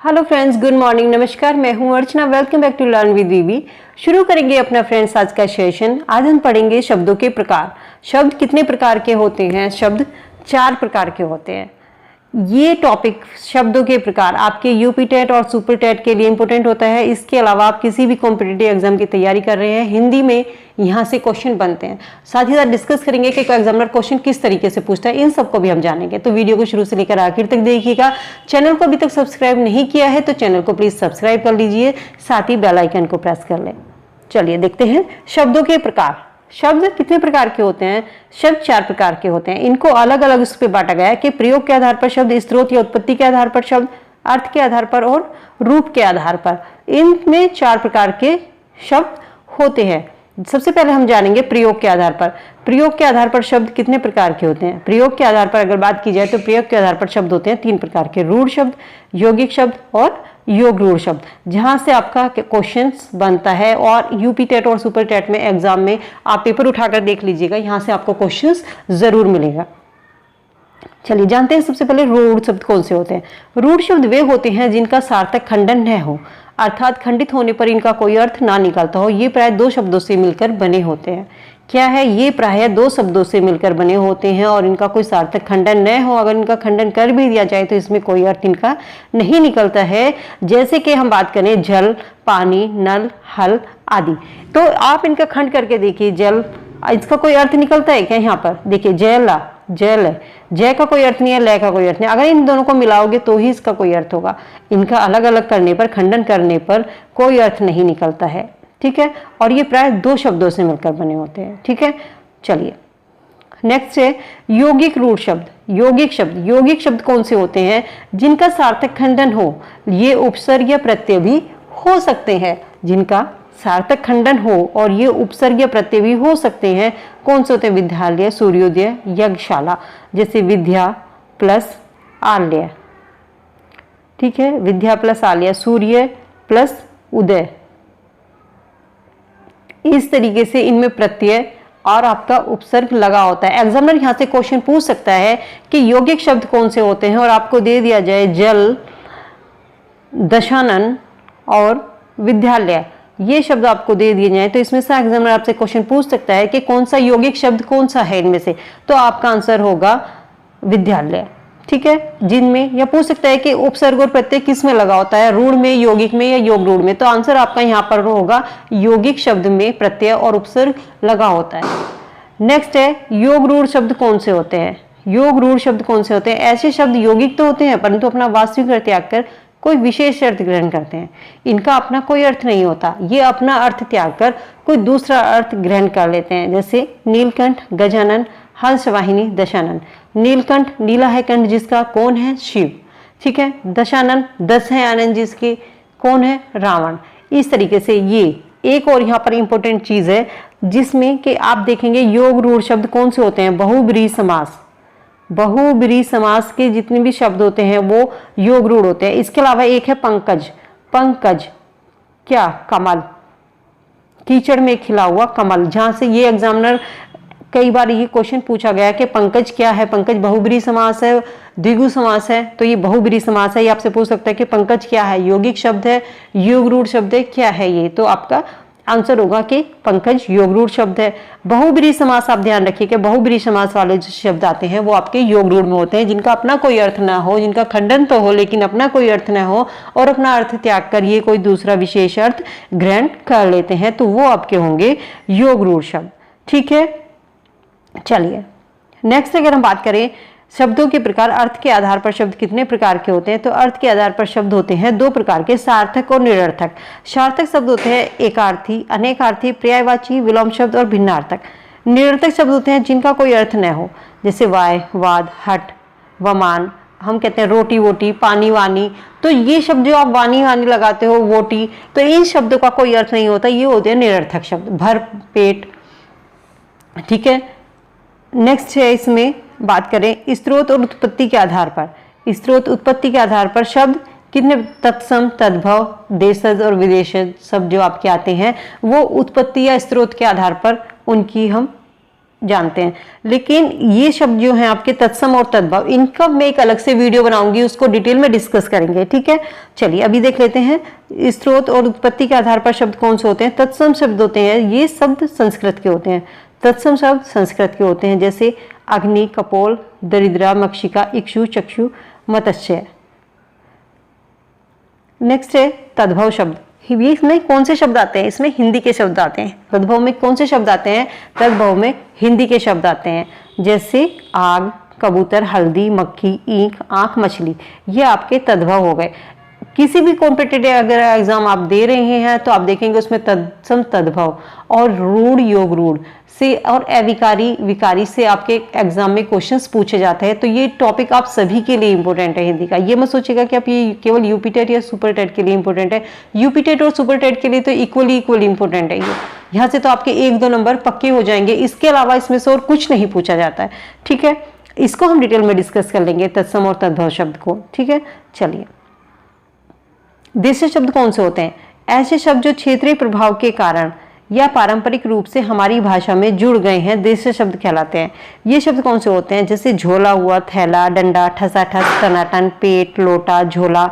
Hello friends, good morning, नमस्कार। मैं हूं Archana. Welcome back to learn with VV. शुरू करेंगे अपना फ्रेंड्स आज का सेशन। आज हम पढ़ेंगे शब्दों के प्रकार। शब्द कितने प्रकार के होते हैं? शब्द 4 प्रकार के होते हैं। ये टॉपिक शब्दों के प्रकार आपके यूपी टेट और सुपर टेट के लिए इंपॉर्टेंट होता है। इसके अलावा आप किसी भी कॉम्पिटिटिव एग्जाम की तैयारी कर रहे हैं, हिंदी में यहाँ से क्वेश्चन बनते हैं। साथ ही साथ डिस्कस करेंगे कि एग्जामिनर क्वेश्चन किस तरीके से पूछता है, इन सबको भी हम जानेंगे। तो वीडियो को शुरू से लेकर आखिर तक देखिएगा। चैनल को अभी तक सब्सक्राइब नहीं किया है तो चैनल को प्लीज सब्सक्राइब कर लीजिए, साथ ही बेल आइकन को प्रेस कर लें। चलिए देखते हैं शब्दों के प्रकार। शब्द कितने प्रकार के होते हैं? शब्द 4 प्रकार के होते हैं। इनको अलग अलग उस पर बांटा गया है कि प्रयोग के आधार पर शब्द, स्रोत या उत्पत्ति के आधार पर शब्द, अर्थ के आधार पर और रूप के आधार पर। इनमें 4 प्रकार के शब्द होते हैं। सबसे पहले हम जानेंगे प्रयोग के आधार पर। प्रयोग के आधार पर शब्द कितने प्रकार के होते हैं? प्रयोग के आधार पर अगर बात की जाए तो प्रयोग के आधार पर शब्द होते हैं 3 प्रकार के: रूढ़ शब्द, यौगिक शब्द और योग रूढ़ शब्द। जहां से आपका क्वेश्चन बनता है और यूपी टेट और सुपर टेट में एग्जाम में आप पेपर उठाकर देख लीजिएगा, यहां से आपको क्वेश्चंस जरूर मिलेगा। चलिए जानते हैं सबसे पहले रूढ़ शब्द कौन से होते हैं। रूढ़ शब्द वे होते हैं जिनका सार्थक खंडन न हो, अर्थात खंडित होने पर इनका कोई अर्थ ना निकलता हो। ये प्राय 2 शब्दों से मिलकर बने होते हैं। क्या है? ये प्राय 2 शब्दों से मिलकर बने होते हैं और इनका कोई सार्थक खंडन न हो। अगर इनका खंडन कर भी दिया जाए तो इसमें कोई अर्थ इनका नहीं निकलता है। जैसे कि हम बात करें जल, पानी, नल, हल आदि, तो आप इनका खंड करके देखिए। जल, इसका कोई अर्थ निकलता है क्या? यहाँ पर देखिए, जयला, जल है, जय का कोई अर्थ नहीं है, लय का कोई अर्थ नहीं। अगर इन दोनों को मिलाओगे तो ही इसका कोई अर्थ होगा। इनका अलग अलग करने पर, खंडन करने पर कोई अर्थ नहीं निकलता है। ठीक है, और ये प्राय 2 शब्दों से मिलकर बने होते हैं। ठीक है, चलिए नेक्स्ट है यौगिक रूढ़ शब्द। यौगिक शब्द, यौगिक शब्द कौन से होते हैं? जिनका सार्थक खंडन हो। ये उपसर्ग या प्रत्यय भी हो सकते हैं। जिनका सार्थक खंडन हो और ये उपसर्ग या प्रत्यय भी हो सकते हैं। कौन से होते हैं? विद्यालय, सूर्योदय, यज्ञशाला। जैसे विद्या प्लस आलय। ठीक है, विद्या प्लस आलय, सूर्य प्लस उदय। इस तरीके से इनमें प्रत्यय और आपका उपसर्ग लगा होता है। एग्जामिनर यहाँ से क्वेश्चन पूछ सकता है कि यौगिक शब्द कौन से होते हैं और आपको दे दिया जाए जल, दशानन और विद्यालय, ये शब्द आपको दे दिए जाए तो इसमें से एग्जामिनर आपसे क्वेश्चन पूछ सकता है कि कौन सा यौगिक शब्द कौन सा है इनमें से, तो आपका आंसर होगा विद्यालय। ठीक है, जिनमें, या पूछ सकता है कि उपसर्ग और प्रत्यय किस में लगा होता है, रूढ़ में, यौगिक में या योग रूढ़ में, तो आंसर आपका यहाँ पर होगा यौगिक शब्द में प्रत्यय और उपसर्ग लगा होता है। नेक्स्ट है योग रूढ़ शब्द कौन से होते हैं? योग रूढ़ शब्द कौन से होते हैं? ऐसे शब्द यौगिक तो होते हैं परंतु अपना वास्तविक अर्थ त्याग कर कोई विशेष अर्थ ग्रहण करते हैं। इनका अपना कोई अर्थ नहीं होता, ये अपना अर्थ त्याग कर कोई दूसरा अर्थ ग्रहण कर लेते हैं। जैसे नीलकंठ, गजानन, हंसवाहिनी, दशानन। नीलकंठ, नीला है कंठ जिसका, कौन है? शिव। ठीक है, दशानन, 10 है आनंद जिसके, कौन है? रावण। इस तरीके से ये एक और यहाँ पर इंपॉर्टेंट चीज है जिसमें कि आप देखेंगे योग रूढ़ शब्द कौन से होते हैं? बहुब्रीहि समास। बहुब्रीहि समास के जितने भी शब्द होते हैं वो योग रूढ़ होते हैं। इसके अलावा एक है पंकज। पंकज क्या? कमल, कीचड़ में खिला हुआ कमल। जहां से ये एग्जामिनर कई बार ये क्वेश्चन पूछा गया कि पंकज क्या है? पंकज बहुब्रीहि समास है, द्विगु समास है, तो ये बहुब्रीहि समास है। ये आपसे पूछ सकता है कि पंकज क्या है? यौगिक शब्द है, योग रूढ़ शब्द है, क्या है ये? तो आपका आंसर होगा कि पंकज योग रूढ़ शब्द है। बहुब्रीहि समास आप ध्यान रखिए कि बहुब्रीहि समास वाले जो शब्द आते हैं वो आपके योग रूढ़ में होते हैं, जिनका अपना कोई अर्थ ना हो, जिनका खंडन तो हो लेकिन अपना कोई अर्थ ना हो और अपना अर्थ त्याग कर ये कोई दूसरा विशेष अर्थ ग्रहण कर लेते हैं, तो वो आपके होंगे योग रूढ़ शब्द। ठीक है, चलिए नेक्स्ट अगर हम बात करें शब्दों के प्रकार, अर्थ के आधार पर शब्द कितने प्रकार के होते हैं? तो अर्थ के आधार पर शब्द होते हैं 2 प्रकार के, सार्थक और निरर्थक। सार्थक शब्द होते हैं एकार्थी, अनेकार्थी, पर्यायवाची, विलोम शब्द और भिन्नार्थक। निरर्थक शब्द होते हैं जिनका कोई अर्थ न हो, जैसे वाय, वाद, हट, वमान। हम कहते हैं रोटी वोटी, पानी वानी, तो ये शब्द जो आप वानी वानी लगाते हो, वोटी, तो इन शब्दों का कोई अर्थ नहीं होता, ये होते हैं निरर्थक शब्द। भर पेट। ठीक है, नेक्स्ट है इसमें बात करें स्रोत और उत्पत्ति के आधार पर। स्रोत उत्पत्ति के आधार पर शब्द कितने? तत्सम, तद्भव, देशज और विदेशज शब्द जो आपके आते हैं वो उत्पत्ति या स्रोत के आधार पर उनकी हम जानते हैं। लेकिन ये शब्द जो हैं आपके तत्सम और तद्भव, इनका मैं एक अलग से वीडियो बनाऊंगी, उसको डिटेल में डिस्कस करेंगे, ठीक है। चलिए अभी देख लेते हैं स्रोत और उत्पत्ति के आधार पर शब्द कौन से होते हैं। तत्सम शब्द होते हैं, ये शब्द संस्कृत के होते हैं। तत्सम शब्द संस्कृत के होते हैं, जैसे अग्नि, कपोल, दरिद्रा, मक्षिका, इक्षु, चक्षु, मत्स्य। नेक्स्ट है तद्भव शब्द। इसमें कौन से शब्द आते हैं, इसमें हिंदी के शब्द आते हैं। तद्भव में कौन से शब्द आते हैं, तद्भव में हिंदी के शब्द आते हैं, जैसे आग, कबूतर, हल्दी, मक्खी, ईंख, आंख, मछली, ये आपके तद्भव हो गए। किसी भी कॉम्पिटिटिव अगर एग्जाम आप दे रहे हैं तो आप देखेंगे उसमें तत्सम, तद्भव और रूढ़, योग रूढ़ से और अविकारी, विकारी से आपके एग्जाम में क्वेश्चंस पूछे जाते हैं। तो ये टॉपिक आप सभी के लिए इंपॉर्टेंट है हिंदी का। ये मत सोचिएगा कि आप ये केवल यूपी टेट या सुपर टेट के लिए इंपॉर्टेंट है। यूपी टेट और सुपर टेट के लिए तो इक्वली इंपॉर्टेंट है ये। यहाँ से तो आपके 1-2 नंबर पक्के हो जाएंगे, इसके अलावा इसमें से और कुछ नहीं पूछा जाता है, ठीक है। इसको हम डिटेल में डिस्कस कर लेंगे, तत्सम और तद्भव शब्द को, ठीक है। चलिए, देशीय शब्द कौन से होते हैं, ऐसे शब्द जो क्षेत्रीय प्रभाव के कारण या पारंपरिक रूप से हमारी भाषा में जुड़ गए हैं, देशीय शब्द कहलाते हैं। ये शब्द कौन से होते हैं, जैसे झोला हुआ, थैला, डंडा, ठसाठस, टनाटन, पेट, लोटा, झोला,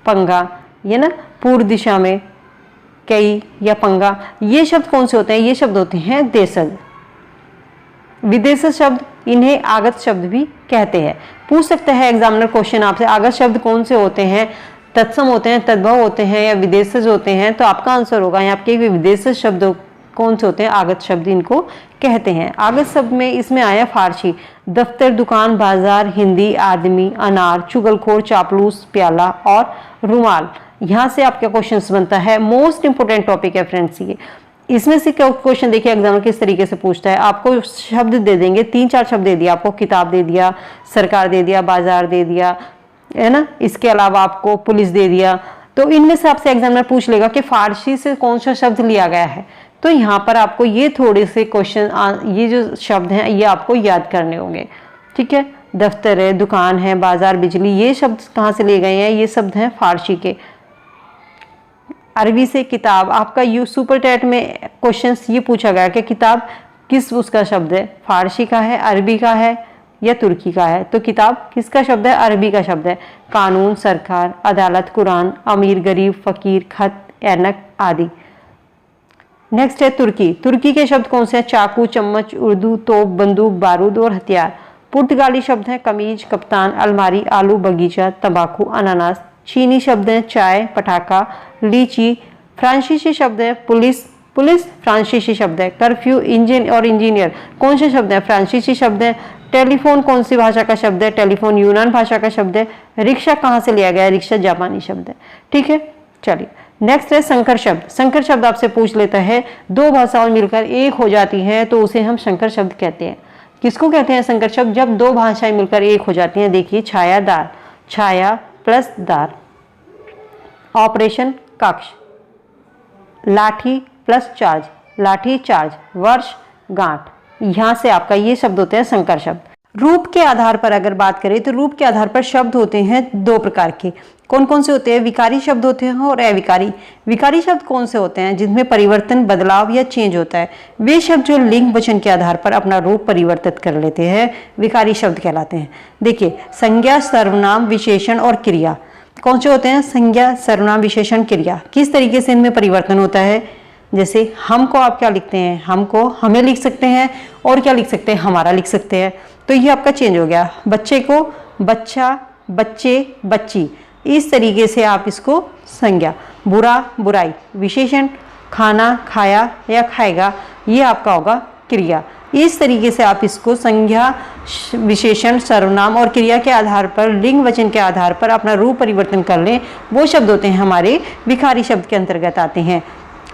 पंगा, ये ना पूर्व दिशा में, कई या पंगा, ये शब्द कौन से होते हैं, ये शब्द होते हैं देशज। विदेशी शब्द, इन्हें आगत शब्द भी कहते हैं। पूछ सकता है एग्जामिनर क्वेश्चन आपसे, आगत शब्द कौन से होते हैं, तत्सम होते हैं, तद्भव होते हैं या विदेशज होते हैं, तो आपका आंसर होगा यहाँ आपके विदेशी शब्द कौन से होते हैं, आगत शब्द इनको कहते हैं। आगत शब्द में इसमें आया फारसी, दफ्तर, दुकान, बाजार, हिंदी, आदमी, अनार, चुगलखोर, चापलूस, प्याला और रुमाल। यहाँ से आपका क्वेश्चन बनता है, मोस्ट इंपोर्टेंट टॉपिक है फ्रेंड्स ये। इसमें से क्वेश्चन देखिए एग्जाम किस तरीके से पूछता है, आपको शब्द दे देंगे, 3-4 शब्द दे दिया आपको, किताब दे दिया, सरकार दे दिया, बाजार दे दिया, है ना, इसके अलावा आपको पुलिस दे दिया। तो इनमें से आपसे एग्जामिनर पूछ लेगा कि फारसी से कौन सा शब्द लिया गया है। तो यहाँ पर आपको ये थोड़े से क्वेश्चन, ये जो शब्द हैं ये आपको याद करने होंगे, ठीक है। दफ्तर है, दुकान है, बाजार, बिजली, ये शब्द कहाँ से लिए गए हैं, ये शब्द हैं फारसी के। अरबी से किताब, आपका यू सुपर टेट में क्वेश्चंस ये पूछा गया कि किताब किस उसका शब्द है, फारसी का है, अरबी का है या तुर्की का है। तो किताब किसका शब्द है, अरबी का शब्द है। कानून, सरकार, अदालत, कुरान, अमीर, गरीब, फकीर, खत, ऐनक आदि। नेक्स्ट है तुर्की। तुर्की के शब्द कौन से हैं, चाकू, चम्मच, उर्दू, तोप, बंदूक, बारूद और हथियार। पुर्तगाली शब्द हैं कमीज, कप्तान, अलमारी, आलू, बगीचा, तंबाकू, अनानास। चीनी शब्द हैं चाय, पटाखा, लीची। फ्रांसीसी शब्द है पुलिस, पुलिस फ्रांसीसी शब्द है। कर्फ्यू, इंजन और इंजीनियर कौन से शब्द हैं, फ्रांसीसी शब्द है। टेलीफोन कौन सी भाषा का शब्द है, टेलीफोन यूनान भाषा का शब्द है। रिक्शा कहाँ से लिया गया है, रिक्शा जापानी शब्द है, ठीक है। चलिए नेक्स्ट है संकर शब्द। संकर शब्द आपसे पूछ लेता है, 2 भाषाएं मिलकर एक हो जाती हैं तो उसे हम संकर शब्द कहते हैं। किसको कहते हैं संकर शब्द, जब 2 भाषाएं मिलकर एक हो जाती हैं। देखिए छायादार, छाया प्लस दार। ऑपरेशन, कक्ष। लाठी प्लस चार्ज, लाठी चार्ज। वर्ष, गांठ। यहाँ से आपका ये शब्द होते हैं संकर शब्द। रूप के आधार पर अगर बात करें तो रूप के आधार पर शब्द होते हैं 2 प्रकार के। कौन कौन से होते हैं, विकारी शब्द होते हैं और अविकारी। विकारी शब्द कौन से होते हैं, जिनमें परिवर्तन, बदलाव या चेंज होता है। वे शब्द जो लिंग वचन के आधार पर अपना रूप परिवर्तित कर लेते हैं, विकारी शब्द कहलाते हैं। देखिए संज्ञा, सर्वनाम, विशेषण और क्रिया कौन से होते हैं, संज्ञा, सर्वनाम, विशेषण, क्रिया। किस तरीके से इनमें परिवर्तन होता है, जैसे हम को आप क्या लिखते हैं, हमको हमें लिख सकते हैं, और क्या लिख सकते हैं, हमारा लिख सकते हैं। तो ये आपका चेंज हो गया। बच्चे को बच्चा, बच्चे, बच्ची, इस तरीके से आप इसको संज्ञा। बुरा, बुराई। विशेषण, खाना, खाया या खाएगा, ये आपका होगा क्रिया। इस तरीके से आप इसको संज्ञा, विशेषण, सर्वनाम और क्रिया के आधार पर, लिंग वचन के आधार पर अपना रूप परिवर्तन कर लें। वो शब्द होते हैं हमारे विकारी शब्द के अंतर्गत आते हैं।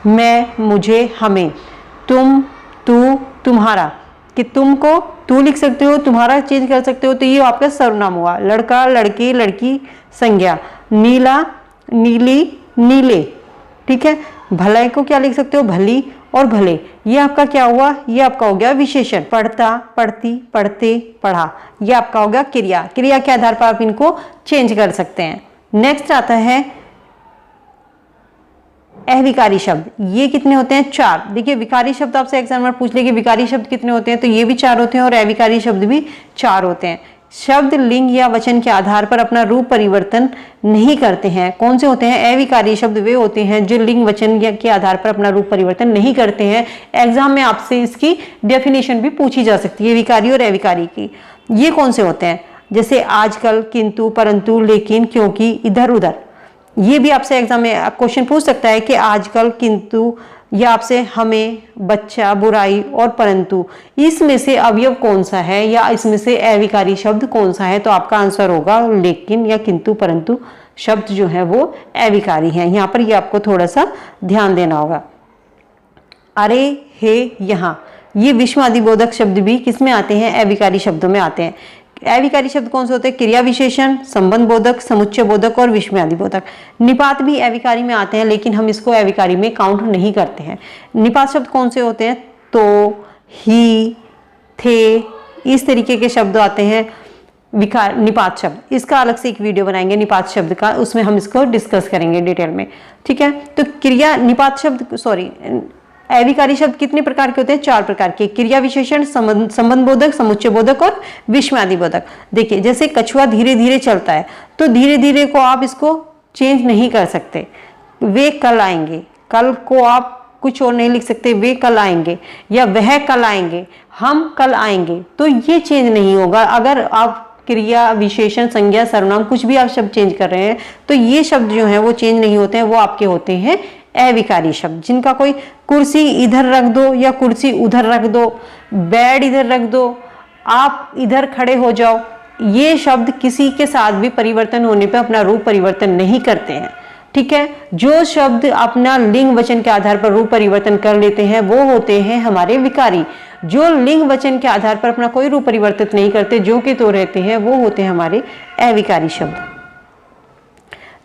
मैं, मुझे, हमें। तुम, तू, तुम्हारा, कि तुमको तू लिख सकते हो, तुम्हारा चेंज कर सकते हो, तो ये आपका सर्वनाम हुआ। लड़का, लड़की, लड़की, संज्ञा। नीला, नीली, नीले, ठीक है। भले को क्या लिख सकते हो, भली और भले, ये आपका क्या हुआ, ये आपका हो गया विशेषण। पढ़ता, पढ़ती, पढ़ते, पढ़ा, ये आपका हो गया क्रिया। क्रिया के आधार पर आप इनको चेंज कर सकते हैं। नेक्स्ट आता है अविकारी शब्द, ये कितने होते हैं? 4। देखिए विकारी शब्द आपसे एग्जाम में पूछ ले कि विकारी शब्द कितने होते हैं, तो ये भी 4 होते हैं और अविकारी शब्द भी 4 होते हैं। शब्द लिंग या वचन के आधार पर अपना रूप परिवर्तन नहीं करते हैं। कौन से होते हैं? अविकारी शब्द वे होते हैं जो लिंग वचन के आधार पर अपना रूप परिवर्तन नहीं करते हैं। एग्जाम में आपसे इसकी डेफिनेशन भी पूछी जा सकती है, विकारी और अविकारी की। ये कौन से होते हैं? जैसे आजकल, किंतु, परंतु, लेकिन, क्योंकि, इधर उधर। ये भी आपसे एग्जाम में क्वेश्चन पूछ सकता है कि आजकल, किंतु, या आपसे हमें, बच्चा, बुराई और परंतु, इसमें से अवयव कौन सा है या इसमें से अविकारी शब्द कौन सा है? तो आपका आंसर होगा लेकिन या किंतु परंतु शब्द जो है वो अविकारी हैं। यहाँ पर ये आपको थोड़ा सा ध्यान देना होगा। अरे, हे, यहाँ, ये विस्मयादिबोधक शब्द भी किसमें आते हैं? अविकारी शब्दों में आते हैं। अविकारी शब्द कौन से होते हैं? क्रिया विशेषण, संबंध बोधक, समुच्चय बोधक और विस्मयादिबोधक। निपात भी अविकारी में आते हैं लेकिन हम इसको अविकारी में काउंट नहीं करते हैं। निपात शब्द कौन से होते हैं? तो, ही, थे, इस तरीके के शब्द आते हैं निपात शब्द। इसका अलग से एक वीडियो बनाएंगे निपात शब्द का, उसमें हम इसको डिस्कस करेंगे डिटेल में, ठीक है। तो क्रिया निपात शब्द अविकारी शब्द कितने प्रकार के होते हैं? 4 प्रकार के। क्रिया विशेषण, संबंध बोधक, समुच्चय बोधक और विस्मयादिबोधक। देखिए जैसे कछुआ धीरे धीरे चलता है, तो धीरे धीरे को आप इसको चेंज नहीं कर सकते, वे कल आएंगे। कल को आप कुछ और नहीं लिख सकते, वे कल आएंगे, या वह कल आएंगे, हम कल आएंगे, तो ये चेंज नहीं होगा। अगर आप क्रिया विशेषण, संज्ञा, सर्वनाम कुछ भी आप शब्द चेंज कर रहे हैं तो ये शब्द जो है वो चेंज नहीं होते हैं, वो आपके होते हैं अविकारी शब्द। जिनका कोई कुर्सी इधर रख दो या कुर्सी उधर रख दो, बेड इधर रख दो, आप इधर खड़े हो जाओ, ये शब्द किसी के साथ भी परिवर्तन होने पे अपना रूप परिवर्तन नहीं करते हैं, ठीक है। जो शब्द अपना लिंग वचन के आधार पर रूप परिवर्तन कर लेते हैं वो होते हैं हमारे विकारी। जो लिंग वचन के आधार पर अपना कोई रूप परिवर्तित नहीं करते, जो कि तो रहते हैं, वो होते हैं हमारे अविकारी शब्द।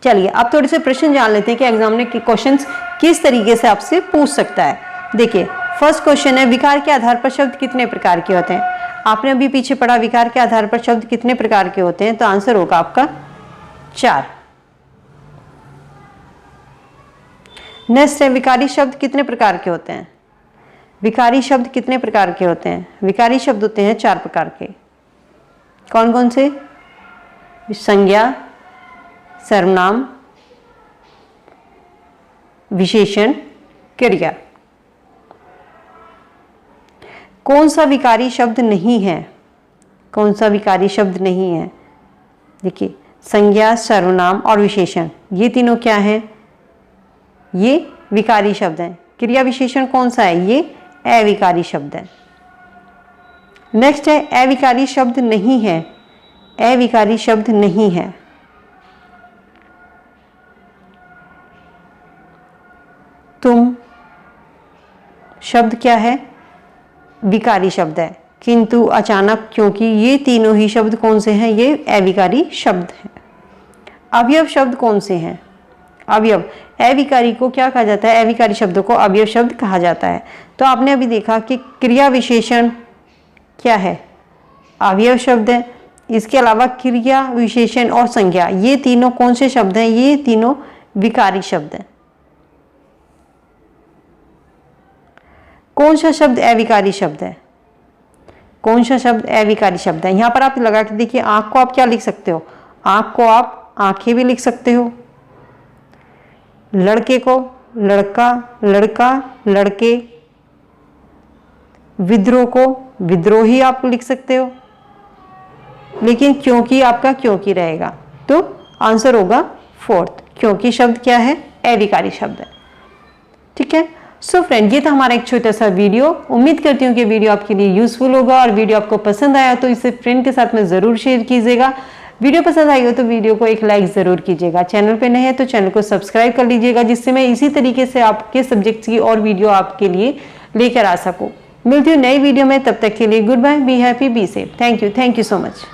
चलिए अब थोड़े से प्रश्न जान लेते हैं कि एग्जाम ने क्वेश्चंस किस तरीके से आपसे पूछ सकता है। देखिए फर्स्ट क्वेश्चन है, विकार के आधार पर शब्द कितने प्रकार के होते हैं? आपने अभी पीछे पढ़ा विकार के आधार पर शब्द कितने प्रकार के होते हैं, तो आंसर होगा आपका 4। नेक्स्ट है, विकारी शब्द कितने प्रकार के होते हैं? विकारी शब्द कितने प्रकार के होते हैं? विकारी शब्द होते हैं 4 प्रकार के। कौन कौन से? संज्ञा, सर्वनाम, विशेषण, क्रिया। कौन सा विकारी शब्द नहीं है? कौन सा विकारी शब्द नहीं है? देखिए संज्ञा, सर्वनाम और विशेषण, ये तीनों क्या हैं? ये विकारी शब्द हैं। क्रिया विशेषण कौन सा है? ये अविकारी शब्द है। नेक्स्ट है, अविकारी शब्द नहीं है। अविकारी शब्द नहीं है। तुम शब्द क्या है? विकारी शब्द है। किंतु, अचानक, क्योंकि, ये तीनों ही शब्द कौन से हैं? ये अविकारी शब्द हैं। अवयव शब्द कौन से हैं? अवयव, अविकारी को क्या कहा जाता है? अविकारी शब्दों को अवयव शब्द कहा जाता है। तो आपने अभी देखा कि क्रिया विशेषण क्या है? अवयव शब्द है। इसके अलावा क्रिया विशेषण और संज्ञा, ये तीनों कौन से शब्द हैं? ये तीनों विकारी शब्द हैं। कौन सा शब्द अविकारी शब्द है? कौन सा शब्द अविकारी शब्द है? यहां पर आप लगा के देखिए, आंख को आप क्या लिख सकते हो? आंख को आप आंखें भी लिख सकते हो। लड़के को लड़का, लड़का, लड़के। विद्रोह को विद्रोही आप लिख सकते हो, लेकिन क्योंकि आपका क्योंकि रहेगा, तो आंसर होगा 4th। क्योंकि शब्द क्या है? अविकारी शब्द है, ठीक है। सो फ्रेंड, ये था हमारा एक छोटा सा वीडियो। उम्मीद करती हूँ कि वीडियो आपके लिए यूजफुल होगा, और वीडियो आपको पसंद आया तो इसे फ्रेंड के साथ में ज़रूर शेयर कीजिएगा। वीडियो पसंद आई हो तो वीडियो को एक लाइक ज़रूर कीजिएगा। चैनल पे नए हैं तो चैनल को सब्सक्राइब कर लीजिएगा, जिससे मैं इसी तरीके से आपके सब्जेक्ट्स की और वीडियो आपके लिए लेकर आ सकूँ। मिलती हूँ नई वीडियो में, तब तक के लिए goodbye, be happy, be safe. Thank you so much.